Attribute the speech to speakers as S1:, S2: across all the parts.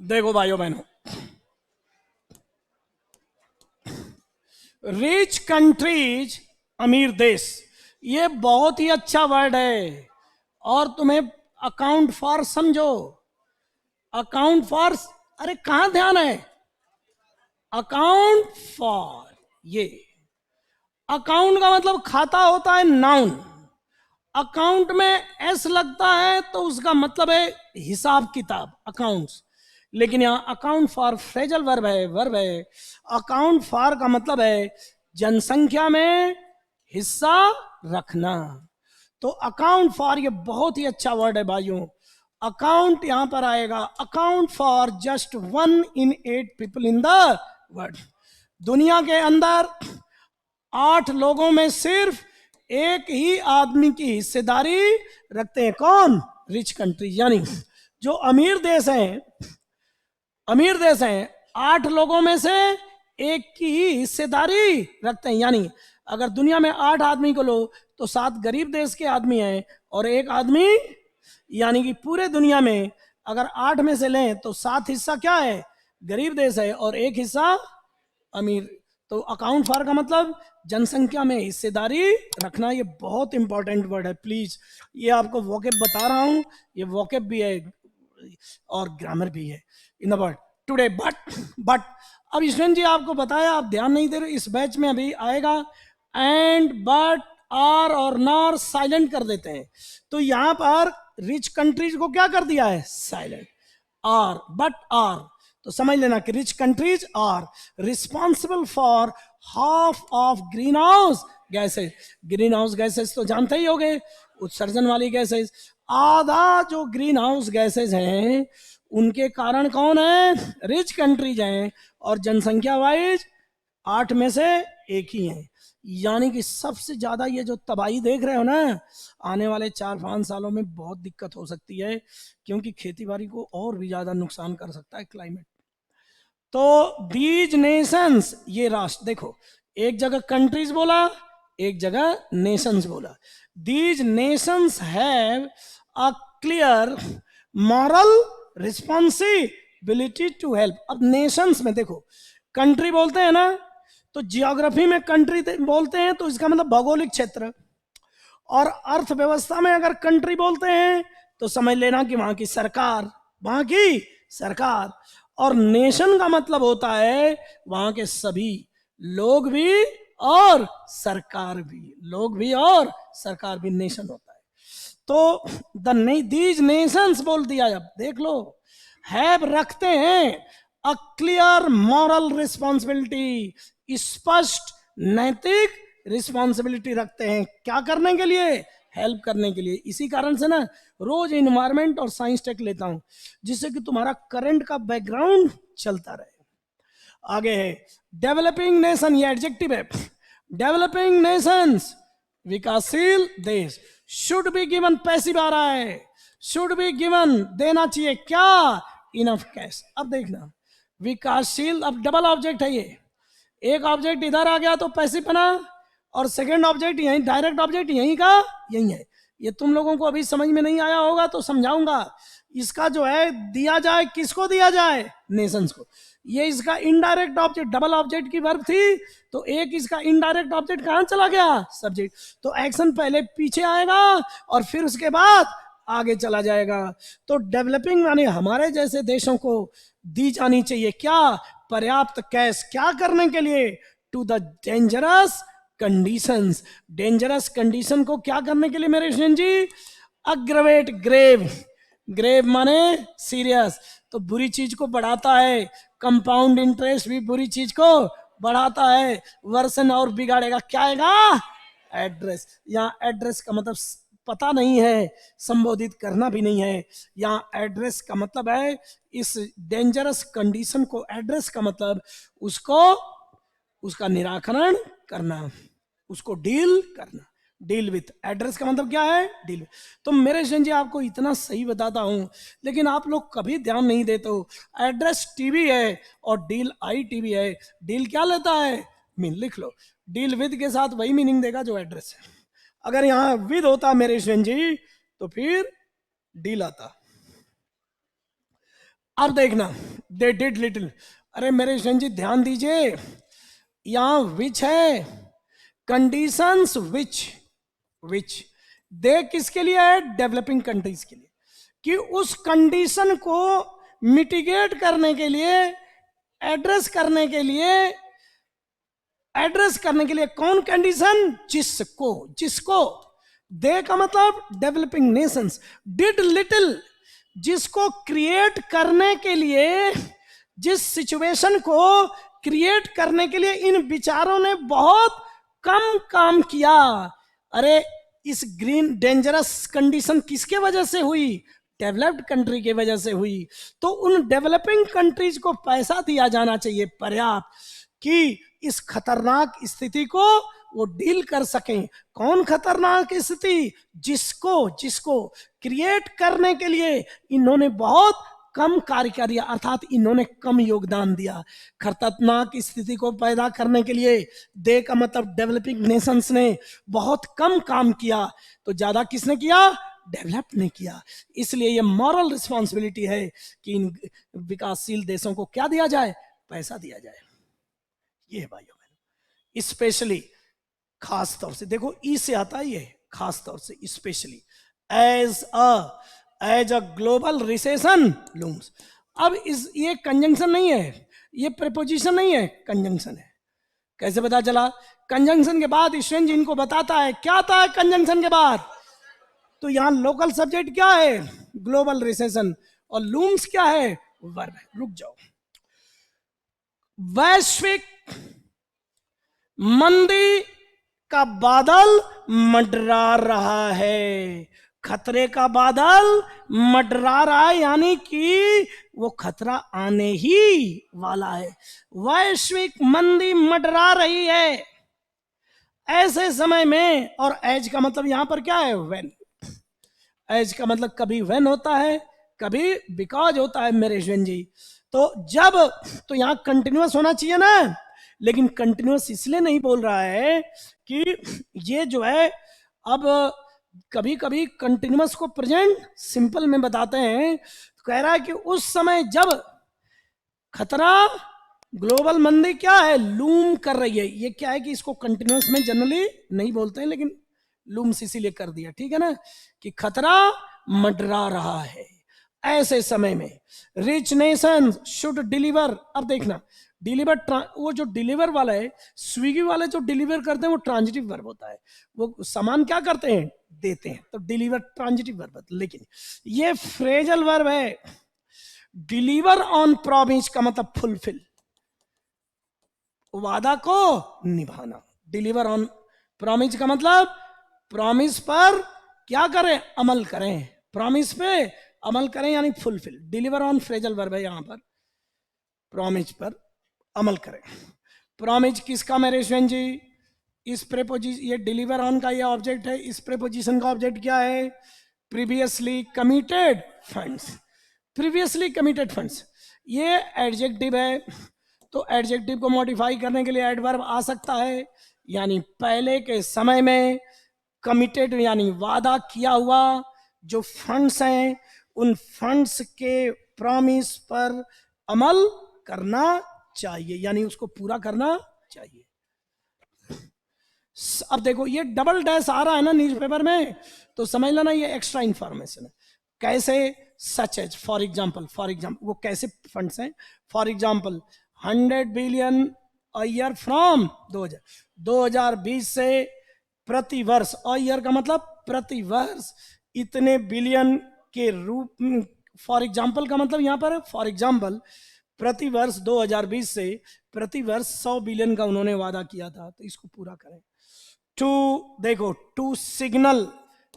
S1: देखो भाइयों बहनों, रिच कंट्रीज, अमीर देश, ये बहुत ही अच्छा वर्ड है। और तुम्हें अकाउंट फॉर समझो, अकाउंट फॉर, अरे कहां ध्यान है, अकाउंट फॉर, ये अकाउंट का मतलब खाता होता है, नाउन। अकाउंट में एस लगता है तो उसका मतलब है हिसाब किताब, अकाउंट्स। लेकिन यहां अकाउंट फॉर फ्रेजल वर्ब है, वर्ब है। अकाउंट फॉर का मतलब है जनसंख्या में हिस्सा रखना। तो अकाउंट फॉर ये बहुत ही अच्छा वर्ड है भाइयों। अकाउंट यहां पर आएगा, account for just 1 in 8 people in the world. दुनिया के अंदर 8 लोगों में सिर्फ एक ही आदमी की हिस्सेदारी रखते हैं। कौन? रिच कंट्री, यानी जो अमीर देश हैं, अमीर देश हैं, 8 लोगों में से एक की ही हिस्सेदारी रखते हैं। यानी अगर दुनिया में 8 आदमी को लो तो 7 गरीब देश के आदमी हैं और एक आदमी, यानी कि पूरे दुनिया में अगर 8 में से लें तो 7 हिस्सा क्या है, गरीब देश है, और एक हिस्सा अमीर। तो अकाउंट फॉर का मतलब जनसंख्या में हिस्सेदारी रखना। ये बहुत इंपॉर्टेंट वर्ड है, प्लीज। ये आपको वोकेब बता रहा हूं, ये वोकेब भी है और ग्रामर भी है in the word today. But अब स्टूडेंट जी आपको बताया, आप ध्यान नहीं दे रहे, इस बैच में अभी आएगा एंड, बट, आर और नॉर साइलेंट कर देते हैं। तो यहां पर रिच कंट्रीज को क्या कर दिया है, साइलेंट। आर, बट आर, तो समझ लेना कि rich countries are responsible for half of greenhouse gases. Greenhouse gases तो जानते ही होंगे, उत्सर्जन वाली गैसेज। आधा जो ग्रीन हाउस गैसेज हैं उनके कारण कौन है, रिच कंट्रीज हैं, और जनसंख्या वाइज 8 में से एक ही है। यानी कि सबसे ज्यादा ये जो तबाही देख रहे हो ना, आने वाले 4-5 सालों में बहुत दिक्कत हो सकती है, क्योंकि खेती बाड़ी को और भी ज्यादा नुकसान कर सकता है क्लाइमेट। तो दीज नेशंस, ये राष्ट्र, देखो एक जगह कंट्रीज बोला, एक जगह नेशंस बोला। These nations have a clear moral responsibility to help. अब नेशंस में देखो, कंट्री बोलते हैं ना, तो जियोग्राफी में कंट्री बोलते हैं तो इसका मतलब भौगोलिक क्षेत्र, और अर्थव्यवस्था में अगर कंट्री बोलते हैं तो समझ लेना कि वहां की सरकार, वहां की सरकार। और नेशन का मतलब होता है वहां के सभी लोग भी और सरकार भी, लोग भी और सरकार भी नेशन होता है। तो दीज नेशंस बोल दिया, अब देख लो, हैव रखते हैं अ क्लियर मॉरल रिस्पॉन्सिबिलिटी, स्पष्ट नैतिक रिस्पॉन्सिबिलिटी रखते हैं, क्या करने के लिए, हेल्प करने के लिए। इसी कारण से ना रोज इन्वायरमेंट और साइंस टेक लेता हूं, जिससे कि तुम्हारा करंट का बैकग्राउंड चलता रहे। आगे है डेवलपिंग नेशन, ये एडजेक्टिव है। डेवलपिंग नेशंस, विकासशील देश, शुड बी गिवन, पैसिव आ रहा है, शुड बी गिवन, देना चाहिए क्या, इनफ कैश। अब देखना विकासशील, अब डबल ऑब्जेक्ट है ये, एक ऑब्जेक्ट इधर आ गया तो पैसिव बना, और सेकंड ऑब्जेक्ट यहीं, डायरेक्ट ऑब्जेक्ट यहीं का यहीं है। ये तुम लोगों को अभी समझ में नहीं आया होगा तो समझाऊंगा। इसका जो है दिया जाए, किसको दिया जाए, नेशंस को। ये इसका इनडायरेक्ट ऑब्जेक्ट, डबल ऑब्जेक्ट की वर्ब थी, तो एक इसका इनडायरेक्ट ऑब्जेक्ट कहां चला गया, सब्जेक्ट। तो एक्शन पहले पीछे आएगा और फिर उसके बाद आगे चला जाएगा। तो डेवलपिंग यानी हमारे जैसे देशों को दी जानी चाहिए क्या, पर्याप्त कैश, क्या करने के लिए, to the dangerous conditions. Dangerous condition को क्या करने के लिए मेरे स्टूडेंट जी, अग्रवेट ग्रेव, ग्रेव माने सीरियस, तो बुरी चीज को बढ़ाता है। कंपाउंड इंटरेस्ट भी बुरी चीज को बढ़ाता है, वर्सन और बिगाड़ेगा। क्या आएगा, एड्रेस। यहाँ एड्रेस का मतलब पता नहीं है, संबोधित करना भी नहीं है। यहाँ एड्रेस का मतलब है इस डेंजरस कंडीशन को, एड्रेस का मतलब उसको, उसका निराकरण करना, उसको डील करना। डील विथ, एड्रेस का मतलब क्या है, डील। तो मेरे स्टूडेंट जी आपको इतना सही बताता हूं, लेकिन आप लोग कभी ध्यान नहीं देते हो। एड्रेस टीवी है और डील आई टीवी है। डील क्या लेता है, मीन, लिख लो, डील विद के साथ वही मीनिंग देगा जो एड्रेस है। अगर यहां विद होता मेरे स्टूडेंट जी तो फिर डील आता। अब देखना, दे डिड लिटिल, अरे मेरे स्टूडेंट जी ध्यान दीजिए, यहां विच है, कंडीशंस विच, विच दे किसके लिए है, डेवलपिंग कंट्रीज के लिए, कि उस कंडीशन को मिटिगेट करने के लिए, एड्रेस करने के लिए, एड्रेस करने के लिए कौन कंडीशन, जिसको, जिसको, दे का मतलब डेवलपिंग नेशंस, डिड लिटिल, जिसको क्रिएट करने के लिए, जिस सिचुएशन को क्रिएट करने के लिए इन विचारों ने बहुत कम काम किया। अरे इस ग्रीन डेंजरस कंडीशन किसके वजह से हुई, डेवलप्ड कंट्री की वजह से हुई। तो उन डेवलपिंग कंट्रीज को पैसा दिया जाना चाहिए पर्याप्त, कि इस खतरनाक स्थिति को वो डील कर सकें। कौन खतरनाक स्थिति, जिसको, जिसको क्रिएट करने के लिए इन्होंने बहुत कम कार्य किया, अर्थात इन्होंने कम योगदान दिया। खतरनाक स्थिति को पैदा करने के लिए दे का मतलब डेवलपिंग नेशंस ने बहुत कम काम किया, तो ज्यादा किसने किया, डेवलप नहीं किया। इसलिए ये मॉरल रिस्पॉन्सिबिलिटी है कि इन विकासशील देशों को क्या दिया जाए, पैसा दिया जाए। ये भाइयों बहनों, स्पेशली खास तौर से देखो, ई से आता है ये, खास तौर से specially as a global recession looms. अब इस ये कंजंक्शन नहीं है, ये प्रीपोजिशन नहीं है, कंजंक्शन है। कैसे पता चला, कंजंक्शन के बाद स्टूडेंट जी इनको बताता है क्या आता है कंजंक्शन के बाद। तो यहां लोकल सब्जेक्ट क्या है, ग्लोबल रिसेशन, और लूम्स क्या है, वर्ब है। रुक जाओ, वैश्विक मंदी का बादल मंडरा रहा है, खतरे का बादल मंडरा रहा है, यानी कि वो खतरा आने ही वाला है। वैश्विक मंदी मंडरा रही है ऐसे समय में, और एज का मतलब यहां पर क्या है, व्हेन। एज का मतलब कभी व्हेन होता है, कभी बिकॉज होता है मेरे स्टूडेंट जी। तो जब, तो यहां कंटिन्यूअस होना चाहिए ना, लेकिन कंटिन्यूअस इसलिए नहीं बोल रहा है कि ये जो है, अब कभी कभी कंटिन्यूअस को प्रेजेंट सिंपल में बताते हैं। तो कह रहा है कि उस समय जब खतरा, ग्लोबल मंदी क्या है, लूम कर रही है। ये क्या है कि इसको कंटिन्यूअस में जनरली नहीं बोलते हैं, लेकिन लूम्स इसीलिए कर दिया, ठीक है ना, कि खतरा मंडरा रहा है ऐसे समय में। रिच नेशन शुड डिलीवर, अब देखना डिलीवर, वो जो डिलीवर वाला है, स्विगी वाले जो डिलीवर करते हैं वो ट्रांजिटिव वर्ब होता है, वो सामान क्या करते हैं, देते हैं, तो डिलीवर ट्रांजिटिव वर्ब होता है। लेकिन ये फ्रेजल वर्ब है। डिलीवर ऑन प्रॉमिस का मतलब फुलफिल, वादा को निभाना। डिलीवर ऑन प्रॉमिस का मतलब प्रॉमिस पर क्या करें, अमल करें, प्रॉमिस पे अमल करें, यानी fulfil. Deliver on phrasal verb है यहां पर, प्रॉमिस पर अमल करें। प्रॉमिस किसका मेरे स्टूडेंट जी, इस प्रेपोजिशन, ये डिलीवर ऑन का ये ऑब्जेक्ट है, इस प्रेपोजिशन का ऑब्जेक्ट क्या है, previously committed funds. Previously committed funds ये एडजेक्टिव है, तो एडजेक्टिव को मॉडिफाई करने के लिए एडवर्ब आ सकता है, यानी पहले के समय में कमिटेड यानी वादा किया हुआ जो फंड्स हैं, उन फंड्स के प्रॉमिस पर अमल करना चाहिए, यानी उसको पूरा करना चाहिए। अब देखो ये डबल डैश आ रहा है ना न्यूज़पेपर में, तो समझ लेना ये एक्स्ट्रा इंफॉर्मेशन है। कैसे, सच एज, फॉर एग्जाम्पल, वो कैसे फंड्स हैं, for example 100 billion a year from 2020 से प्रति वर्ष, अ ईयर का मतलब प्रति वर्ष, इतने बिलियन के रूप, फॉर एग्जाम्पल का मतलब यहां पर फॉर एग्जाम्पल प्रति वर्ष 2020 से प्रति वर्ष 100 बिलियन का उन्होंने वादा किया था, तो इसको पूरा करें। टू, देखो to signal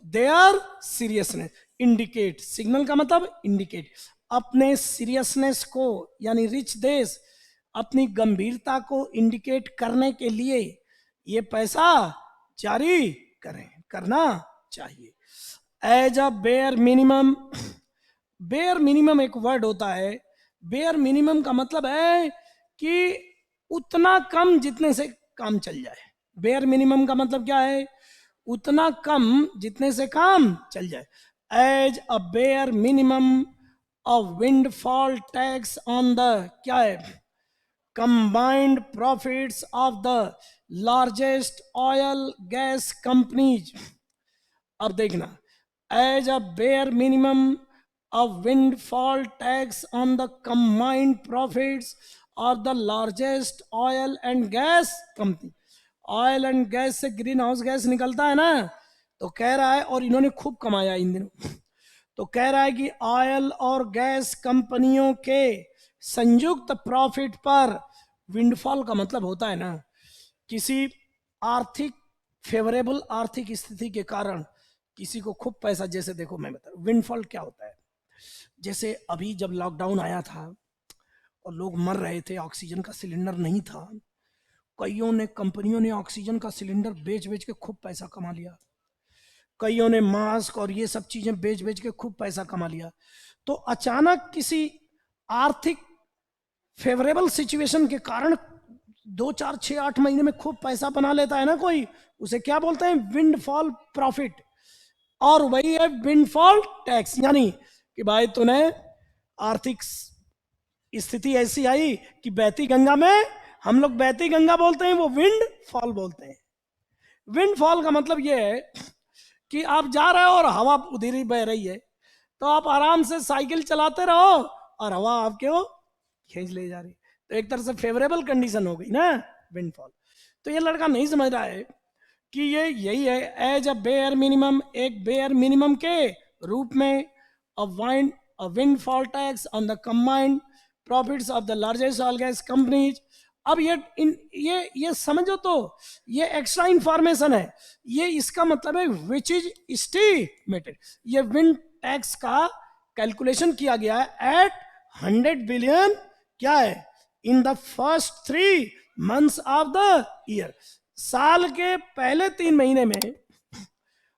S1: their seriousness, indicate, signal का मतलब इंडिकेट, अपने सीरियसनेस को, यानी रिच देश अपनी गंभीरता को इंडिकेट करने के लिए ये पैसा जारी करें, करना चाहिए। As a bare minimum, bare minimum एक वर्ड होता है, बेयर मिनिमम का मतलब है कि उतना कम जितने से काम चल जाए। बेयर मिनिमम का मतलब क्या है, उतना कम जितने से काम चल जाए। As a bare minimum a windfall tax on the, क्या है, combined profits of the largest oil gas companies. अब देखना, as a bare minimum a windfall tax on the combined profits of the largest oil and gas company. Oil and gas से greenhouse gas निकलता है ना, तो कह रहा है, और इन्होंने खूब कमाया इन दिनों, तो कह रहा है कि ऑयल और गैस कंपनियों के संयुक्त प्रॉफिट पर, विंडफॉल का मतलब होता है ना, किसी आर्थिक, फेवरेबल आर्थिक स्थिति के कारण किसी को खूब पैसा, जैसे देखो मैं बता, विंडफॉल क्या होता है, जैसे अभी जब लॉकडाउन आया था और लोग मर रहे थे, ऑक्सीजन का सिलेंडर नहीं था, कईयों ने, कंपनियों ने ऑक्सीजन का सिलेंडर बेच बेच के खूब पैसा कमा लिया, कईयों ने मास्क और ये सब चीजें बेच बेच के खूब पैसा कमा लिया। तो अचानक किसी आर्थिक फेवरेबल सिचुएशन के कारण 2 4 6 8 महीने में खूब पैसा बना लेता है ना कोई, उसे क्या बोलते हैं, विंडफॉल प्रॉफिट। और वही है विंडफॉल टैक्स, यानी कि भाई तूने आर्थिक स्थिति ऐसी आई कि बहती गंगा में, हम लोग बहती गंगा बोलते हैं, वो विंड फॉल बोलते हैं। विंड फॉल का मतलब ये है कि आप जा रहे हो और हवा उधर ही बह रही है, तो आप आराम से साइकिल चलाते रहो और हवा आपके वो खींच ले जा रही, तो एक तरह से फेवरेबल कंडीशन हो गई ना, विंडफॉल। तो ये लड़का नहीं समझ रहा है कि ये यही है, एज अ बेयर मिनिमम, एक बेयर मिनिमम के रूप में, a windfall tax on the combined profits of the largest oil gas companies. अब ये समझो, तो ये एक्स्ट्रा इंफॉर्मेशन है, ये इसका मतलब है विच इज एस्टिमेटेड, ये विंड टैक्स का कैलकुलेशन किया गया है एट 100 बिलियन, क्या है, in the first 3 months of the year, साल के पहले 3 महीने में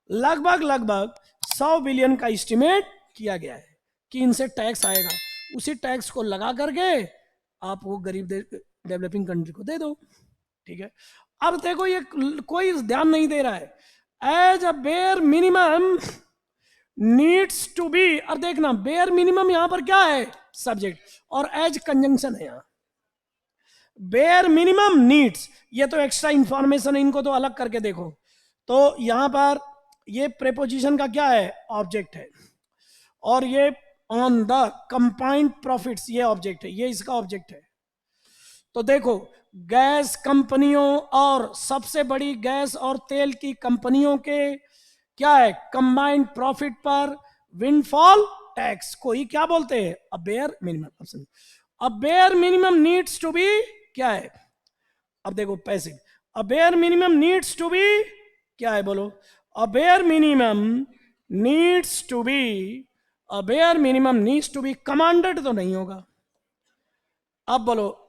S1: लगभग लगभग 100 बिलियन का एस्टिमेट किया गया है कि इनसे टैक्स आएगा। उसी टैक्स को लगा करके आप वो गरीब डेवलपिंग कंट्री को दे दो, ठीक है। अब देखो, ये कोई ध्यान नहीं दे रहा है, as a bare minimum needs to be, और देखना बेयर मिनिमम यहां पर क्या है, सब्जेक्ट, और एज कंजंक्शन है यहां, बेयर मिनिमम नीड्स, ये तो एक्स्ट्रा इंफॉर्मेशन है, इनको तो अलग करके देखो। तो यहां पर ये प्रेपोजिशन का क्या है, ऑब्जेक्ट है, और ये ऑन द कंबाइंड प्रॉफिट्स, ये ऑब्जेक्ट है, ये इसका ऑब्जेक्ट है। तो देखो, गैस कंपनियों और सबसे बड़ी गैस और तेल की कंपनियों के क्या है, कंबाइंड प्रॉफिट पर विंडफॉल टैक्स को ही क्या बोलते हैं, अ बेयर मिनिमम। अब bare minimum needs to be, क्या है, अब देखो पैसे, a bare minimum needs to be, क्या है बोलो, a bare minimum needs to be, a bare minimum needs to be commanded तो नहीं होगा। अब बोलो,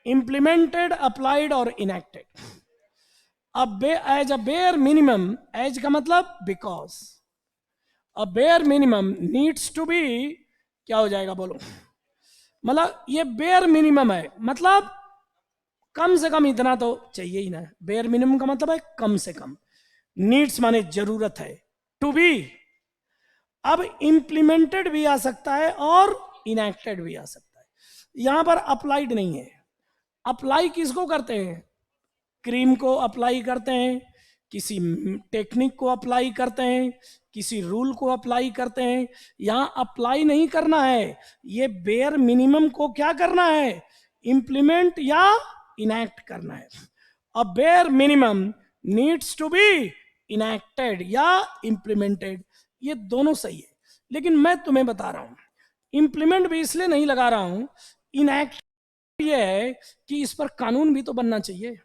S1: इंप्लीमेंटेड, अप्लाइड और इनेक्टेड। अब as a bare minimum, as का मतलब because, a bare minimum needs to be, क्या हो जाएगा बोलो, मतलब ये बेयर मिनिमम है, मतलब कम से कम इतना तो चाहिए ही ना, बेयर मिनिमम का मतलब है कम से कम, नीड्स माने जरूरत है, टू बी, अब इंप्लीमेंटेड भी आ सकता है और इनेक्टेड भी आ सकता है, यहां पर अप्लाइड नहीं है। अप्लाई किसको करते हैं, क्रीम को अप्लाई करते हैं, किसी टेक्निक को अप्लाई करते हैं, किसी रूल को अप्लाई करते हैं, यहां अप्लाई नहीं करना है, ये बेयर मिनिमम को क्या करना है, इंप्लीमेंट या इनैक्ट करना है। अब bare minimum needs to be enacted या इंप्लीमेंटेड, ये दोनों सही है, लेकिन मैं तुम्हें बता रहा हूं, इंप्लीमेंट भी इसलिए नहीं लगा रहा हूं, इनैक्ट ये है कि इस पर कानून भी तो बनना चाहिए,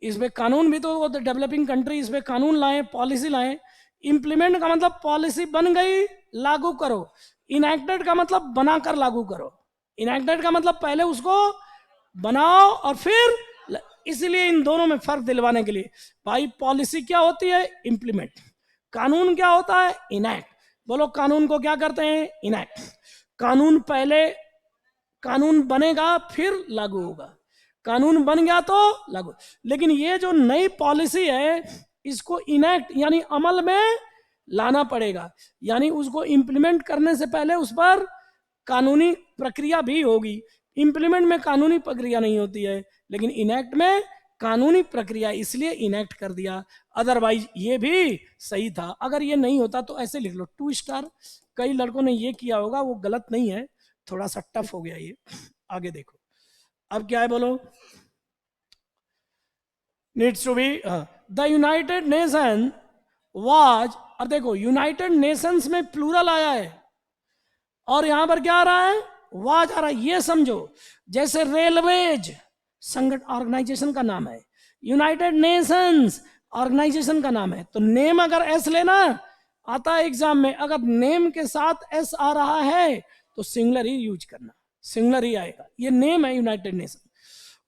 S1: इसमें कानून भी तो, डेवलपिंग कंट्री इसमें कानून लाए, पॉलिसी लाए। इंप्लीमेंट का मतलब पॉलिसी बन गई, लागू करो, इनएक्टेड का मतलब बनाकर लागू करो, इनएक्टेड का मतलब पहले उसको बनाओ और फिर, इसलिए इन दोनों में फर्क दिलवाने के लिए, भाई पॉलिसी क्या होती है, इंप्लीमेंट, कानून क्या होता है, इनएक्ट। बोलो कानून को क्या करते हैं, इनएक्ट, कानून पहले, कानून बनेगा फिर लागू होगा, कानून बन गया तो लागू। लेकिन ये जो नई पॉलिसी है, इसको इनैक्ट यानी अमल में लाना पड़ेगा, यानी उसको इंप्लीमेंट करने से पहले उस पर कानूनी प्रक्रिया भी होगी। इंप्लीमेंट में कानूनी प्रक्रिया नहीं होती है, लेकिन इनैक्ट में कानूनी प्रक्रिया, इसलिए इनैक्ट कर दिया। अदरवाइज ये भी सही था। अगर ये नहीं होता तो ऐसे लिख लो 2 स्टार। कई लड़कों ने ये किया होगा, वो गलत नहीं है, थोड़ा सा टफ हो गया ये। आगे देखो अब क्या है, बोलो। Needs to be the united nation was, अब देखो यूनाइटेड नेशंस में प्लूरल आया है और यहां पर क्या आ रहा है, वाज आ रहा है। ये समझो जैसे रेलवेज संगठन ऑर्गेनाइजेशन का नाम है, यूनाइटेड नेशंस ऑर्गेनाइजेशन का नाम है, तो नेम अगर एस लेना आता है एग्जाम में, अगर नेम के साथ एस आ रहा है तो सिंगुलर ही यूज करना, सिंगुलर ही आएगा। ये नेम है यूनाइटेड नेशन।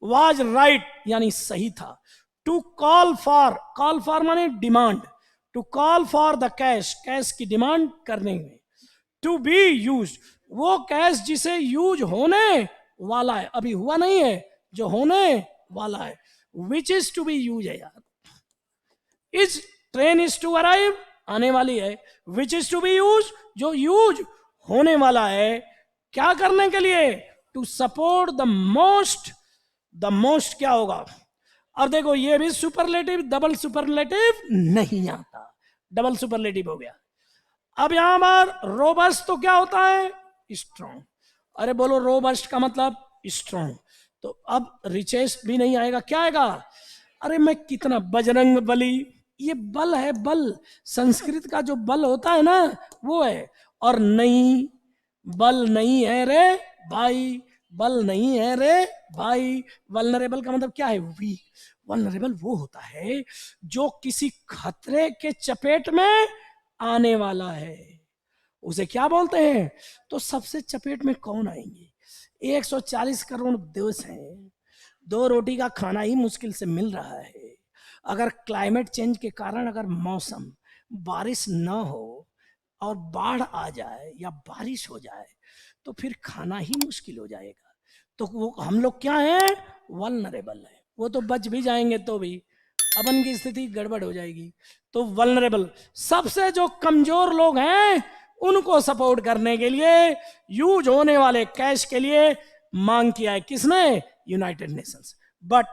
S1: वाज राइट यानी सही था। टू कॉल फॉर माने demand, to call for the cash, cash की डिमांड करने में। टू बी यूज, वो कैश जिसे यूज होने वाला है, अभी हुआ नहीं है, जो होने वाला है। Which is to be use है यार, is train is to arrive, आने वाली है। Which is to be use, जो यूज होने वाला है, क्या करने के लिए, टू सपोर्ट द मोस्ट क्या होगा। अब देखो ये भी सुपरलेटिव, डबल सुपरलेटिव नहीं आता, डबल सुपरलेटिव हो गया। अब यहां पर रोबस्ट तो क्या होता है, स्ट्रॉन्ग। अरे बोलो रोबस्ट का मतलब स्ट्रॉन्ग, तो अब रिचेस्ट भी नहीं आएगा, क्या आएगा, अरे मैं कितना बजरंग बली, ये बल है, बल संस्कृत का जो बल होता है ना वो है। और नहीं, बल नहीं है रे भाई, बल नहीं है रे भाई। वल्नरेबल का मतलब क्या है, वीक। वल्नरेबल वो होता है जो किसी खतरे के चपेट में आने वाला है, उसे क्या बोलते हैं। तो सबसे चपेट में कौन आएंगे, 140 करोड़ देश हैं, 2 रोटी का खाना ही मुश्किल से मिल रहा है। अगर क्लाइमेट चेंज के कारण अगर मौसम बारिश न हो और बाढ़ आ जाए या बारिश हो जाए तो फिर खाना ही मुश्किल हो जाएगा। तो वो हम लोग क्या हैं, वल्नरेबल है। वो तो बच भी जाएंगे तो भी अपन की स्थिति गड़बड़ हो जाएगी। तो वल्नरेबल, सबसे जो कमजोर लोग हैं उनको सपोर्ट करने के लिए यूज होने वाले कैश के लिए मांग किया है, किसने, यूनाइटेड नेशंस। बट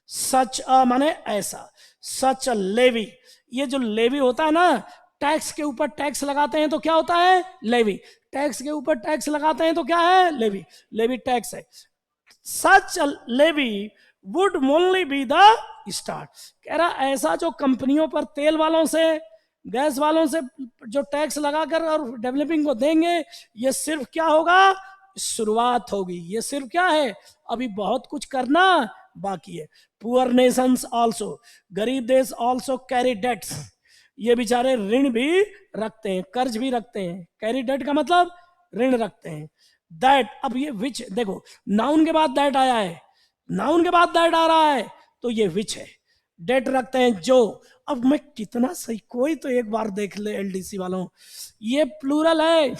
S1: सच माने ऐसा, सच अ लेवी, ये जो लेवी होता है ना, टैक्स के ऊपर टैक्स लगाते हैं तो क्या होता है, लेवी। टैक्स के ऊपर टैक्स लगाते हैं तो क्या है, लेवी, लेवी टैक्स है। Such a levy would only be the start, कह रहा ऐसा जो कंपनियों पर तेल वालों से, गैस वालों से जो टैक्स लगाकर और डेवलपिंग को देंगे, ये सिर्फ क्या होगा, शुरुआत होगी। ये सिर्फ क्या है, अभी बहुत कुछ करना बाकी है। पुअर नेशंस आल्सो, गरीब देश आल्सो कैरी डेट्स, ये बेचारे ऋण भी रखते हैं, कर्ज भी रखते हैं। कैरी डेट का मतलब ऋण रखते हैं। दैट, अब ये विच देखो, नाउन के बाद दैट आया है, नाउन के बाद दैट आ रहा है, तो ये विच है। डेट रखते हैं जो, अब मैं कितना सही, कोई तो एक बार देख ले एलडीसी वालों, ये प्लूरल है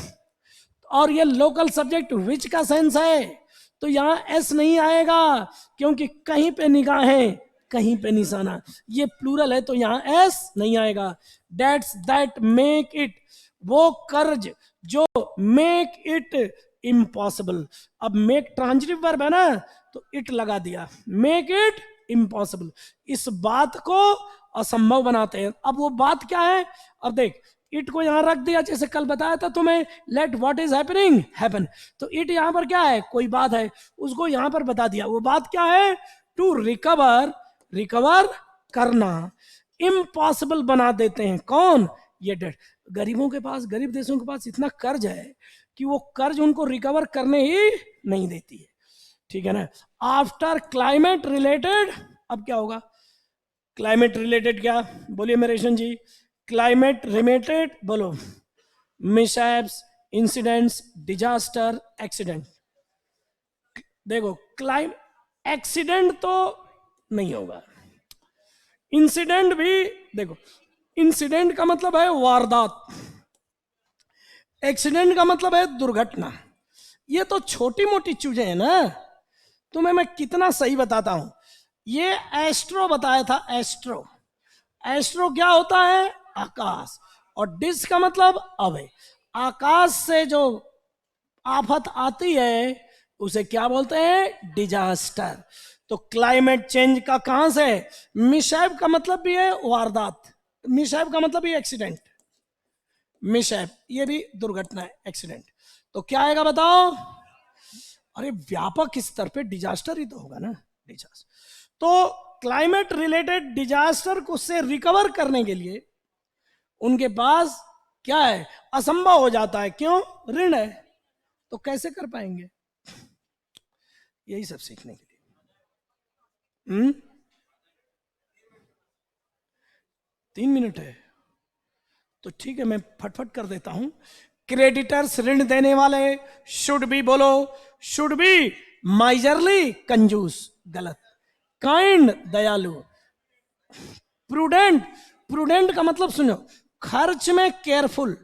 S1: और ये लोकल सब्जेक्ट विच का सेंस है, तो यहां एस नहीं आएगा क्योंकि कहीं पे निगाहें कहीं पे निशाना, ये प्लूरल है तो यहां एस नहीं आएगा। डेट्स दैट मेक इट, वो कर्ज जो मेक इट इम्पॉसिबल। अब मेक ट्रांजिटिव वर्ब है ना, तो इट लगा दिया, मेक इट इम्पॉसिबल, इस बात को असंभव बनाते हैं। अब वो बात क्या है, अब देख इट को यहां रख दिया, जैसे कल बताया था तुम्हें, let what is happening happen, तो इट यहां पर क्या है, कोई बात है, उसको यहां पर बता दिया। वो बात क्या है, टू रिकवर, रिकवर करना, इम्पॉसिबल बना देते हैं। कौन, ये डेट। गरीबों के पास, गरीब देशों के पास इतना कर्ज है कि वो कर्ज उनको रिकवर करने ही नहीं देती है, ठीक है ना। आफ्टर क्लाइमेट रिलेटेड, अब क्या होगा, क्लाइमेट रिलेटेड क्या, बोलिए मेरेशन जी, क्लाइमेट रिलेटेड बोलो, मिसहैप्स, इंसिडेंट्स, डिजास्टर, एक्सीडेंट। देखो क्लाइम, एक्सीडेंट तो नहीं होगा, इंसिडेंट भी, देखो इंसिडेंट का मतलब है वारदात, एक्सीडेंट का मतलब है दुर्घटना। ये तो छोटी मोटी चीजें हैं ना, तुम्हें मैं कितना सही बताता हूं। ये एस्ट्रो बताया था, एस्ट्रो, एस्ट्रो क्या होता है, आकाश, और डिस का मतलब अभय। आकाश से जो आफत आती है उसे क्या बोलते हैं? डिजास्टर। तो क्लाइमेट चेंज का कहां से? मिसहैप का मतलब भी है वारदात, मिसहैप का मतलब भी एक्सीडेंट, मिसहैप ये भी दुर्घटना है, एक्सीडेंट। तो क्या आएगा बताओ? अरे व्यापक स्तर पे डिजास्टर ही तो होगा ना, डिजास्टर। तो क्लाइमेट रिलेटेड डिजास्टर को से रिकवर करने के लिए उनके पास क्या है? असंभव हो जाता है। क्यों? ऋण है। तो कैसे कर पाएंगे? यही सब सीखने के लिए। 3 मिनट है तो ठीक है, मैं फटफट कर देता हूं। क्रेडिटर्स ऋण देने वाले, शुड बी बोलो, शुड बी माइजरली कंजूस, गलत। काइंड दयालु, प्रूडेंट, प्रूडेंट का मतलब सुनो, खर्च में केयरफुल,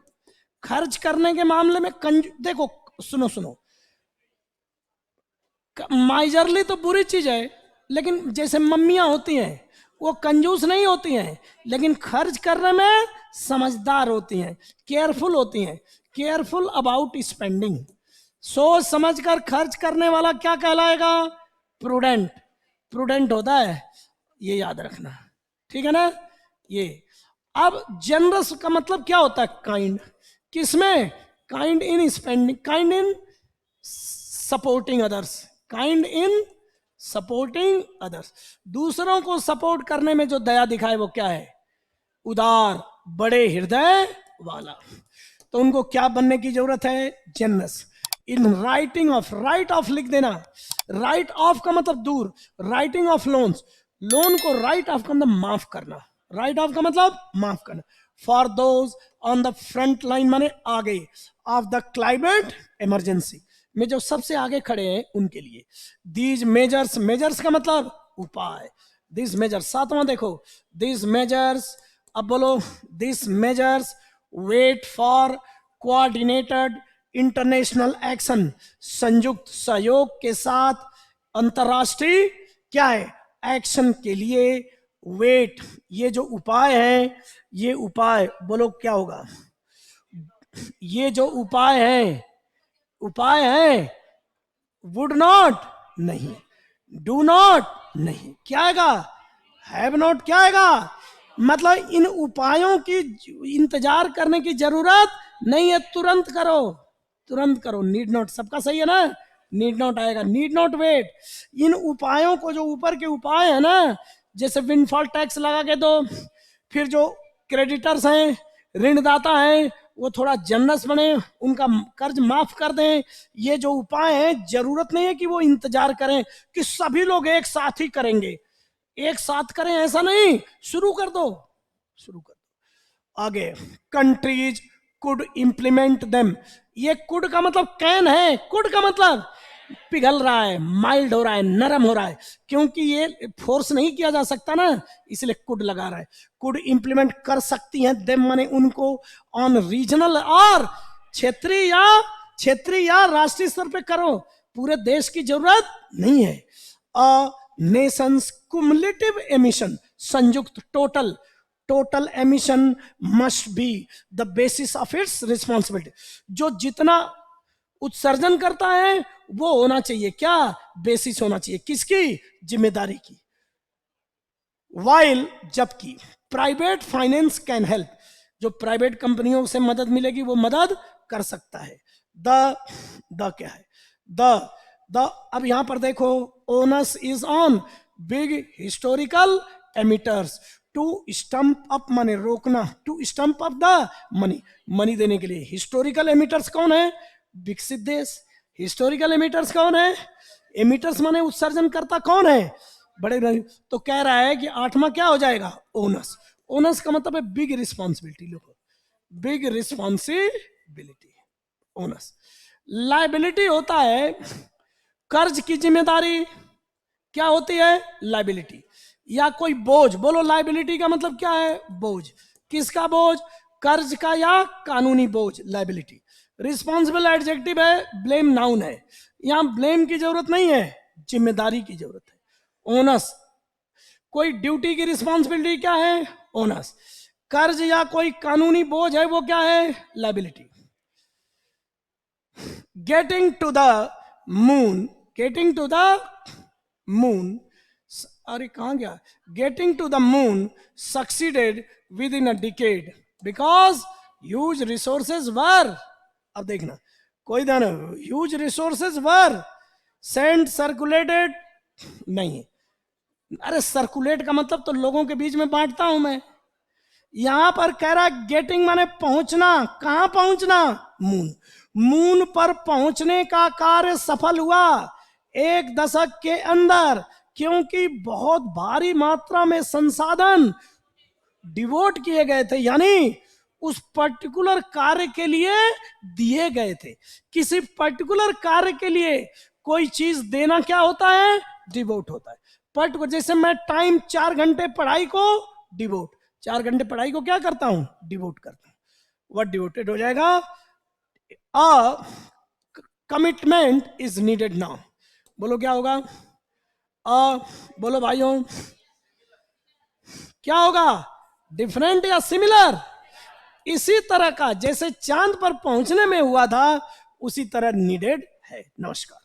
S1: खर्च करने के मामले में देखो सुनो सुनो, माइजरली तो बुरी चीज है, लेकिन जैसे मम्मियां होती हैं वो कंजूस नहीं होती हैं, लेकिन खर्च करने में समझदार होती हैं, केयरफुल होती हैं, केयरफुल अबाउट स्पेंडिंग, सोच समझकर खर्च करने वाला क्या कहलाएगा? प्रूडेंट, प्रूडेंट होता है, ये याद रखना, ठीक है ना? ये अब जनरस का मतलब क्या होता है? काइंड, किसमें? Kind in spending, kind in supporting others, kind in supporting others, दूसरों को सपोर्ट करने में जो दया दिखाए वो क्या है? उदार, बड़े हृदय वाला। तो उनको क्या बनने की जरूरत है? Generous. In writing of, right of लिख देना, राइट ऑफ का मतलब दूर, राइटिंग ऑफ लोन्स, लोन को राइट ऑफ का मतलब माफ करना, राइट ऑफ का मतलब माफ करना। For those on the front line माने आगे, ऑफ द क्लाइमेट इमरजेंसी में जो सबसे आगे खड़े हैं उनके लिए। दीज मेजर्स, मेजर्स का मतलब उपाय, दिस मेजर्स, सातवां देखो, दिस मेजर्स, अब बोलो, this measures wait for coordinated international action, संयुक्त सहयोग के साथ अंतरराष्ट्रीय क्या है? एक्शन के लिए वेट, ये जो उपाय है, ये उपाय बोलो क्या होगा? ये जो उपाय है, उपाय है, वुड नॉट नहीं, डू नॉट नहीं, क्या आएगा? हैव नॉट, क्या आएगा? मतलब इन उपायों की इंतजार करने की जरूरत नहीं है, तुरंत करो, तुरंत करो। नीड नॉट, सबका सही है ना? नीड नॉट आएगा, नीड नॉट वेट। इन उपायों को, जो ऊपर के उपाय है ना, जैसे विंडफॉल टैक्स लगा के दो, फिर जो क्रेडिटर्स हैं, ऋणदाता हैं, वो थोड़ा जनरस बने, उनका कर्ज माफ कर दें, ये जो उपाय है, जरूरत नहीं है कि वो इंतजार करें कि सभी लोग एक साथ ही करेंगे, एक साथ करें ऐसा नहीं, शुरू कर दो, शुरू कर दो। आगे, कंट्रीज कुड इंप्लीमेंट देम, ये कुड का मतलब कैन है, कुड का मतलब पिघल रहा है, माइल्ड हो रहा है, नरम हो रहा है, क्योंकि ये फोर्स नहीं किया जा सकता ना, इसलिए कुड लगा रहा है। कुड इंप्लीमेंट कर सकती हैं, देम माने उनको, ऑन रीजनल और क्षेत्रीय या राष्ट्रीय स्तर पे करो, पूरे देश की जरूरत नहीं है। नेशंस कुमुलेटिव एमिशन, संयुक्त total, total emission must be the basis of its responsibility, जो जितना उत्सर्जन करता है वो होना चाहिए क्या? बेसिस होना चाहिए, किसकी? जिम्मेदारी की। वाइल, जबकि प्राइवेट फाइनेंस कैन हेल्प, जो प्राइवेट कंपनियों से मदद मिलेगी वो मदद कर सकता है। द क्या है? द अब यहां पर देखो, onus is on big historical emitters to stump up, माने रोकना, to stump up the money, money देने के लिए। हिस्टोरिकल एमिटर्स कौन है? विकसित देश। हिस्टोरिकल एमिटर्स कौन है? एमिटर्स माने उत्सर्जन करता कौन है? बड़े बड़े। तो कह रहा है कि आठवां क्या हो जाएगा? ओनस। ओनस का मतलब है बिग रिस्पॉन्सिबिलिटी, लोगों, बिग रिस्पॉन्सिबिलिटी, ओनस। लाइबिलिटी होता है कर्ज की जिम्मेदारी, क्या होती है? लाइबिलिटी, या कोई बोझ, बोलो लाइबिलिटी का मतलब क्या है? बोझ। किसका बोझ? कर्ज का या कानूनी बोझ, लाइबिलिटी। रिस्पॉन्सिबल एडजेक्टिव है, ब्लेम नाउन है, यहां ब्लेम की जरूरत नहीं है, जिम्मेदारी की जरूरत है। ओनस, कोई ड्यूटी की रिस्पॉन्सिबिलिटी क्या है? ओनस। कर्ज या कोई कानूनी बोझ है वो क्या है? Liability. Getting to the moon, getting to the moon, अरे कहां गया? Getting to the moon succeeded within a decade because huge resources were, अब देखना कोई ध्यान, huge resources were sent circulated नहीं, अरे सर्कुलेट का मतलब तो लोगों के बीच में बांटता हूं मैं। यहां पर कह रहा गेटिंग माने पहुंचना, कहां पहुंचना? मून। मून पर पहुंचने का कार्य सफल हुआ 1 दशक के अंदर, क्योंकि बहुत भारी मात्रा में संसाधन डिवोट किए गए थे, यानी उस पर्टिकुलर कार्य के लिए दिए गए थे। किसी पर्टिकुलर कार्य के लिए कोई चीज देना क्या होता है? डिवोट होता है। पर्टिकुलर, जैसे मैं टाइम 4 घंटे पढ़ाई को डिवोट, 4 घंटे पढ़ाई को क्या करता हूं? डिवोट करता हूं। वह डिवोटेड हो जाएगा। A commitment is needed now, बोलो क्या होगा? बोलो भाइयों क्या होगा? डिफरेंट या सिमिलर? इसी तरह का जैसे चांद पर पहुंचने में हुआ था उसी तरह नीडेड है। नमस्कार।